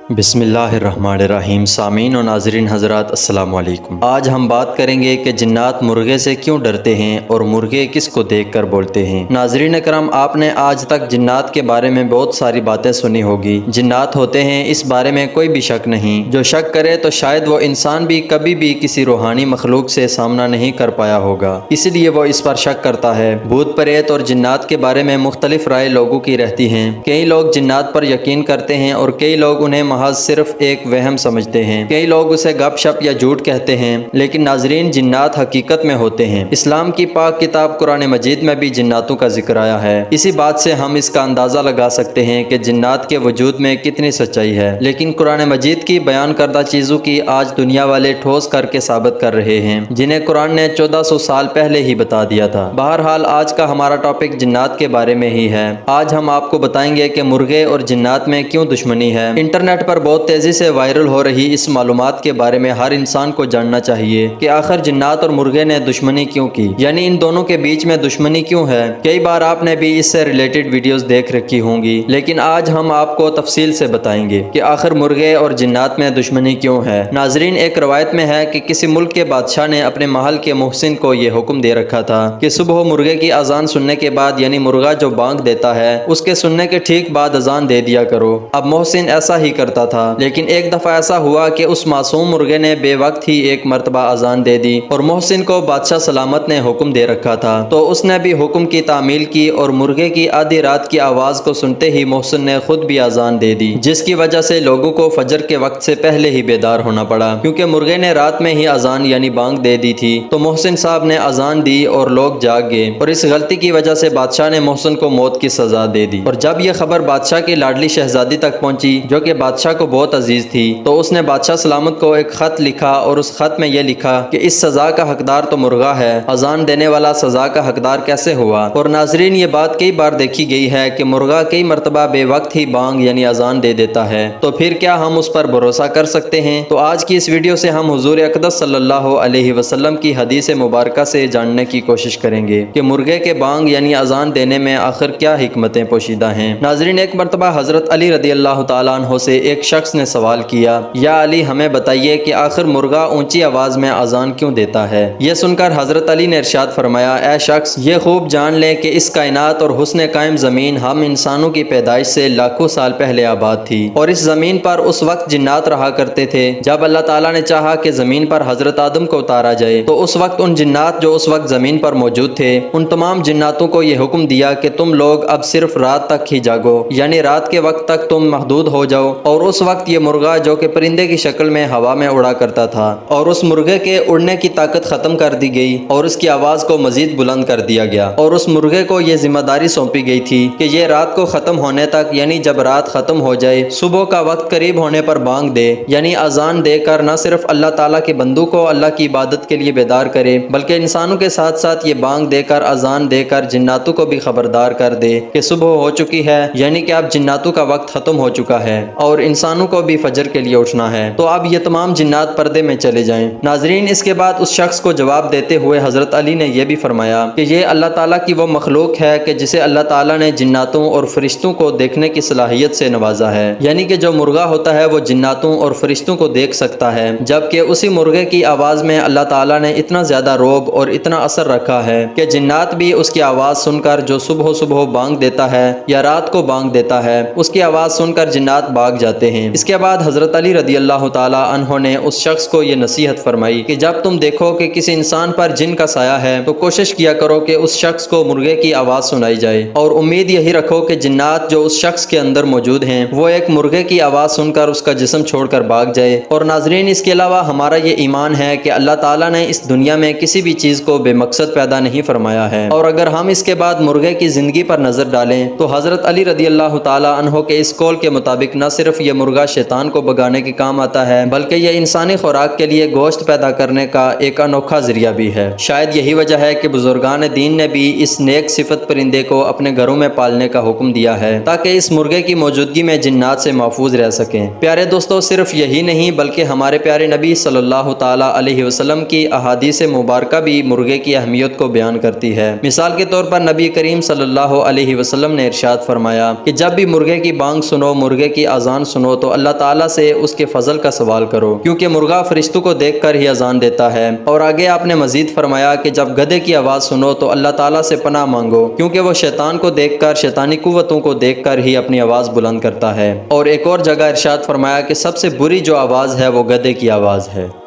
بسم اللہ الرحمن الرحیم۔ سامعین و ناظرین حضرات السلام علیکم۔ آج ہم بات کریں گے کہ جنات مرغے سے کیوں ڈرتے ہیں اور مرغے کس کو دیکھ کر بولتے ہیں۔ ناظرین اکرام، آپ نے آج تک جنات کے بارے میں بہت ساری باتیں سنی ہوگی۔ جنات ہوتے ہیں، اس بارے میں کوئی بھی شک نہیں۔ جو شک کرے تو شاید وہ انسان بھی کبھی بھی کسی روحانی مخلوق سے سامنا نہیں کر پایا ہوگا، اس لیے وہ اس پر شک کرتا ہے۔ بھوت پریت اور جنات کے بارے میں مختلف رائے لوگوں کی رہتی ہیں۔ کئی لوگ جنات پر یقین کرتے ہیں اور کئی لوگ انہیں محض صرف ایک وہم سمجھتے ہیں۔ کئی لوگ اسے گپ شپ یا جھوٹ کہتے ہیں، لیکن ناظرین، جنات حقیقت میں ہوتے ہیں۔ اسلام کی پاک کتاب قرآن مجید میں بھی جناتوں کا ذکر آیا ہے۔ اسی بات سے ہم اس کا اندازہ لگا سکتے ہیں کہ جنات کے وجود میں کتنی سچائی ہے۔ لیکن قرآن مجید کی بیان کردہ چیزوں کی آج دنیا والے ٹھوس کر کے ثابت کر رہے ہیں، جنہیں قرآن نے 1400 سال پہلے ہی بتا دیا تھا۔ بہرحال آج کا ہمارا ٹاپک جنات کے بارے میں ہی ہے۔ آج ہم آپ کو بتائیں گے کہ مرغے اور جنات میں کیوں دشمنی ہے۔ انٹرنیٹ پر بہت تیزی سے وائرل ہو رہی اس معلومات کے بارے میں ہر انسان کو جاننا چاہیے کہ آخر جنات اور مرغے نے دشمنی کیوں کی، یعنی ان دونوں کے بیچ میں دشمنی کیوں ہے۔ کئی بار آپ نے بھی اس سے ریلیٹڈ ویڈیوز دیکھ رکھی ہوں گی، لیکن آج ہم آپ کو تفصیل سے بتائیں گے کہ آخر مرغے اور جنات میں دشمنی کیوں ہے۔ ناظرین، ایک روایت میں ہے کہ کسی ملک کے بادشاہ نے اپنے محل کے محسن کو یہ حکم دے رکھا تھا کہ صبح مرغے کی اذان سننے کے بعد، یعنی مرغا جو بانگ دیتا ہے، اس کے سننے کے ٹھیک بعد اذان دے دیا کرو۔ اب محسن ایسا ہی کرتا تھا، لیکن ایک دفعہ ایسا ہوا کہ اس معصوم مرغے نے بے وقت ہی ایک مرتبہ اذان دے دی، اور محسن کو بادشاہ سلامت نے حکم دے رکھا تھا، تو اس نے بھی حکم کی تعمیل کی اور مرغے کی آدھی رات کی آواز کو سنتے ہی محسن نے خود بھی اذان دے دی، جس کی وجہ سے لوگوں کو فجر کے وقت سے پہلے ہی بیدار ہونا پڑا، کیونکہ مرغے نے رات میں ہی اذان یعنی بانگ دے دی تھی۔ تو محسن صاحب نے اذان دی اور لوگ جاگ گئے، اور اس غلطی کی وجہ سے بادشاہ نے محسن کو موت کی سزا دے دی۔ اور جب یہ خبر بادشاہ کی لاڈلی شہزادی تک پہنچی، جو کہ بادشاہ کو بہت عزیز تھی، تو اس نے بادشاہ سلامت کو ایک خط لکھا، اور اس خط میں یہ لکھا کہ اس سزا کا حقدار تو مرغا ہے، اذان دینے والا سزا کا حقدار کیسے ہوا۔ اور ناظرین، یہ بات کئی بار دیکھی گئی ہے کہ مرغا کئی مرتبہ بے وقت ہی بانگ یعنی اذان دے دیتا ہے، تو پھر کیا ہم اس پر بھروسہ کر سکتے ہیں؟ تو آج کی اس ویڈیو سے ہم حضور اقدس صلی اللہ علیہ وسلم کی حدیث مبارکہ سے جاننے کی کوشش کریں گے کہ مرغے کے بانگ یعنی اذان دینے میں آخر کیا حکمتیں پوشیدہ ہیں۔ ناظرین، ایک مرتبہ حضرت علی رضی اللہ تعالیٰ عنہ سے ایک شخص نے سوال کیا، یا علی، ہمیں بتائیے کہ آخر مرغا اونچی آواز میں اذان کیوں دیتا ہے؟ یہ سن کر حضرت علی نے ارشاد فرمایا، اے شخص، یہ خوب جان لے کہ اس کائنات اور حسن قائم زمین ہم انسانوں کی پیدائش سے لاکھوں سال پہلے آباد تھی، اور اس زمین پر اس وقت جنات رہا کرتے تھے جب اللہ تعالیٰ نے چاہا کہ زمین پر حضرت آدم کو اتارا جائے، تو اس وقت ان جنات جو اس وقت زمین پر موجود تھے، ان تمام جناتوں کو یہ حکم دیا کہ تم لوگ اب صرف رات تک ہی جاگو، یعنی رات کے وقت تک تم محدود ہو جاؤ۔ اور اس وقت یہ مرغا جو کہ پرندے کی شکل میں ہوا میں اڑا کرتا تھا، اور اس مرغے کے اڑنے کی طاقت ختم کر دی گئی اور اس کی آواز کو مزید بلند کر دیا گیا، اور اس مرغے کو یہ ذمہ داری سونپی گئی تھی کہ یہ رات کو ختم ہونے تک، یعنی جب رات ختم ہو جائے، صبح کا وقت قریب ہونے پر بانگ دے، یعنی اذان دے کر نہ صرف اللہ تعالیٰ کے بندوں کو اللہ کی عبادت کے لیے بیدار کرے، بلکہ انسانوں کے ساتھ ساتھ یہ بانگ دے کر، اذان دے کر جناتوں کو بھی خبردار کر دے کہ صبح ہو چکی ہے، یعنی کہ اب جناتوں کا وقت ختم ہو چکا ہے اور انسانوں کو بھی فجر کے لیے اٹھنا ہے، تو اب یہ تمام جنات پردے میں چلے جائیں۔ ناظرین، اس کے بعد اس شخص کو جواب دیتے ہوئے حضرت علی نے یہ بھی فرمایا کہ یہ اللہ تعالیٰ کی وہ مخلوق ہے کہ جسے اللہ تعالیٰ نے جناتوں اور فرشتوں کو دیکھنے کی صلاحیت سے نوازا ہے، یعنی کہ جو مرغا ہوتا ہے وہ جناتوں اور فرشتوں کو دیکھ سکتا ہے، جبکہ اسی مرغے کی آواز میں اللہ تعالیٰ نے اتنا زیادہ رعب اور اتنا اثر رکھا ہے کہ جنات بھی اس کی آواز سن کر، جو صبح صبح بانگ دیتا ہے یا رات کو بانگ دیتا ہے، اس کی آواز سن کر جنات بھاگ جاتے ہیں۔ اس کے بعد حضرت علی رضی اللہ تعالیٰ عنہ نے اس شخص کو یہ نصیحت فرمائی کہ جب تم دیکھو کہ کسی انسان پر جن کا سایہ ہے تو کوشش کیا کرو کہ اس شخص کو مرغے کی آواز سنائی جائے، اور امید یہی رکھو کہ جنات جو اس شخص کے اندر موجود ہیں وہ ایک مرغے کی آواز سن کر اس کا جسم چھوڑ کر بھاگ جائے۔ اور ناظرین، اس کے علاوہ ہمارا یہ ایمان ہے کہ اللہ تعالیٰ نے اس دنیا میں کسی بھی چیز کو بے مقصد پیدا نہیں فرمایا ہے، اور اگر ہم اس کے بعد مرغے کی زندگی پر نظر ڈالیں تو حضرت علی رضی اللہ تعالیٰ عنہ کے اس قول کے مطابق نہ صرف یہ مرغا شیطان کو بھگانے کے کام آتا ہے، بلکہ یہ انسانی خوراک کے لیے گوشت پیدا کرنے کا ایک انوکھا ذریعہ بھی ہے۔ شاید یہی وجہ ہے کہ بزرگان دین نے بھی اس نیک صفت پرندے کو اپنے گھروں میں پالنے کا حکم دیا ہے تاکہ اس مرغے کی موجودگی میں جنات سے محفوظ رہ سکیں۔ پیارے دوستو، صرف یہی نہیں بلکہ ہمارے پیارے نبی صلی اللہ تعالیٰ علیہ وسلم کی احادیث مبارکہ بھی مرغے کی اہمیت کو بیان کرتی ہے۔ مثال کے طور پر نبی کریم صلی اللہ علیہ وسلم نے ارشاد فرمایا کہ جب بھی مرغے کی بانگ سنو، مرغے کی اذان سنو تو اللہ تعالیٰ سے اس کے فضل کا سوال کرو، کیونکہ مرغا فرشتوں کو دیکھ کر ہی اذان دیتا ہے۔ اور آگے آپ نے مزید فرمایا کہ جب گدھے کی آواز سنو تو اللہ تعالیٰ سے پناہ مانگو، کیونکہ وہ شیطان کو دیکھ کر، شیطانی قوتوں کو دیکھ کر ہی اپنی آواز بلند کرتا ہے۔ اور ایک اور جگہ ارشاد فرمایا کہ سب سے بری جو آواز ہے وہ گدھے کی آواز ہے۔